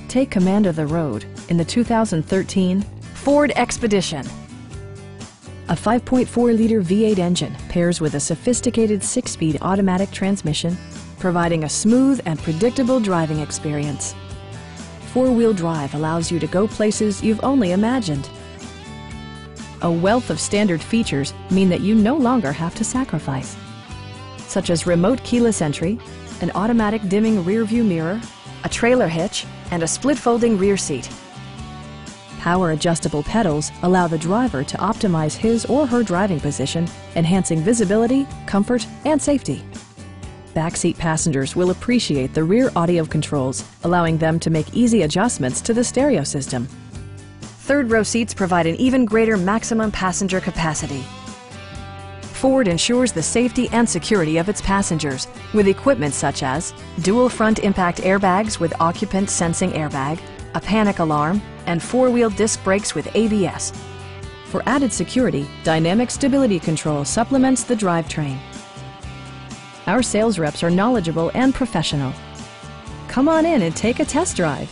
Take command of the road in the 2013 Ford Expedition. A 5.4-liter V8 engine pairs with a sophisticated 6-speed automatic transmission, providing a smooth and predictable driving experience. 4-wheel drive allows you to go places you've only imagined. A wealth of standard features mean that you no longer have to sacrifice, such as remote keyless entry, an automatic dimming rear-view mirror, a trailer hitch, and a split-folding rear seat. Power-adjustable pedals allow the driver to optimize his or her driving position, enhancing visibility, comfort, and safety. Backseat passengers will appreciate the rear audio controls, allowing them to make easy adjustments to the stereo system. Third-row seats provide an even greater maximum passenger capacity. Ford ensures the safety and security of its passengers with equipment such as dual front impact airbags with occupant sensing airbag, a panic alarm, and 4-wheel disc brakes with ABS. For added security, dynamic stability control supplements the drivetrain. Our sales reps are knowledgeable and professional. Come on in and take a test drive.